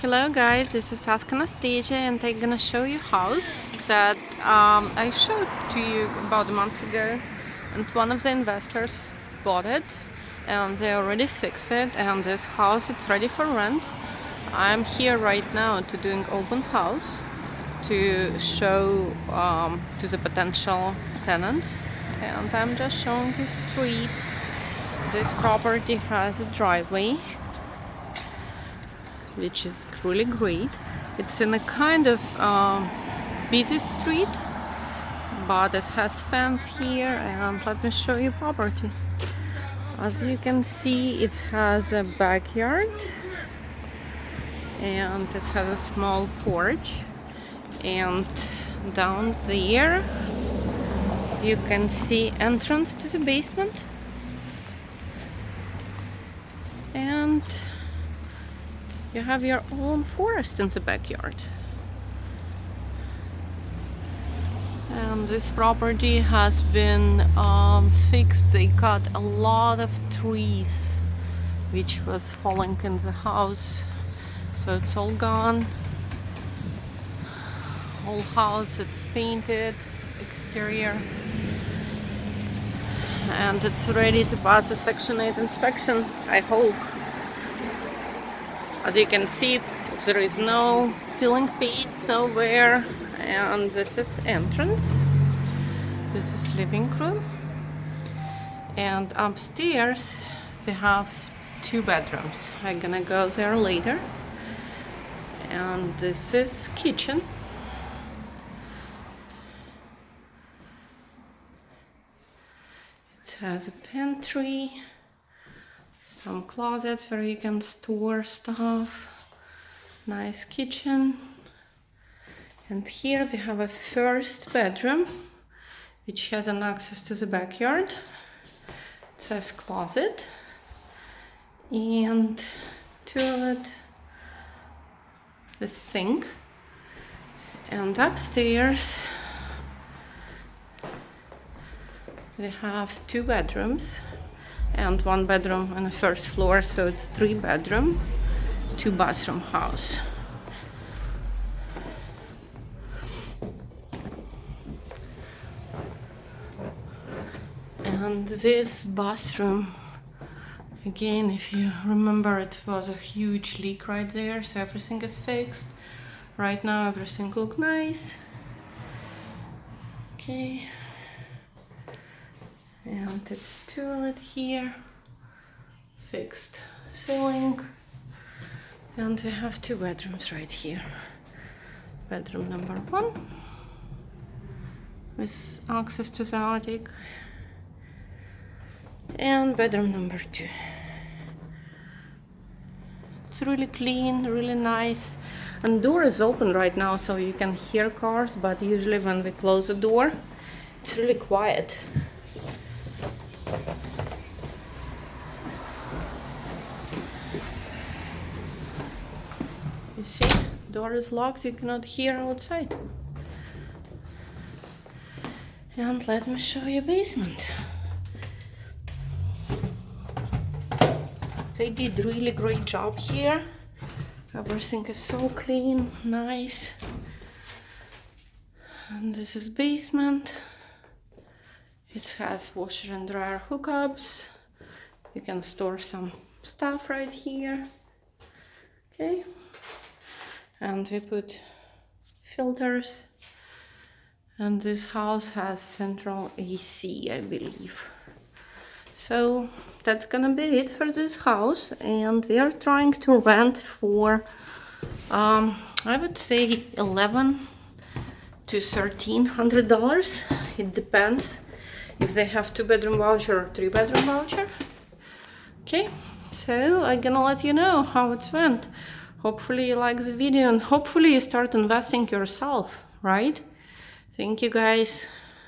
Hello guys, this is Anastasia and I'm gonna show you a house that I showed to you about a month ago, and one of the investors bought it and they already fixed it, and this house is ready for rent. I'm here right now to doing open house to show to the potential tenants, and I'm just showing the street. This property has a driveway which is really great. It's in a kind of busy street, but it has fence here, and let me show you property. As you can see, it has a backyard and it has a small porch, and down there you can see entrance to the basement, and you have your own forest in the backyard. And this property has been fixed. They cut a lot of trees which was falling in the house, so it's all gone. Whole house, it's painted, exterior, and it's ready to pass the Section 8 inspection, I hope. As you can see, there is no filling paint nowhere, and this is entrance. This is living room, and upstairs we have 2 bedrooms. I'm gonna go there later. And this is kitchen. It has a pantry, some closets where you can store stuff, nice kitchen. And here we have a first bedroom which has an access to the backyard. It has closet and toilet with sink. And upstairs we have 2 bedrooms and 1 bedroom on the first floor, so it's 3 bedroom, 2 bathroom house. And this bathroom, again, if you remember, it was a huge leak right there, so everything is fixed. Right now everything looks nice. Okay. And it's toilet here, fixed ceiling, and we have 2 bedrooms right here. Bedroom number 1 with access to the attic, and bedroom number 2. It's really clean, really nice, and door is open right now, so you can hear cars, but usually when we close the door it's really quiet. You see, door is locked, you cannot hear outside. And let me show you basement. They did really great job here. Everything is so clean, nice. And this is basement. It has washer and dryer hookups. You can store some stuff right here. Okay. And we put filters. And this house has central AC, I believe. So that's gonna be it for this house, and we are trying to rent for I would say $1,100 to $1,300. It depends if they have 2-bedroom voucher or 3-bedroom voucher. Okay, so I'm gonna let you know how it went. Hopefully you like the video, and hopefully you start investing yourself, right? Thank you guys.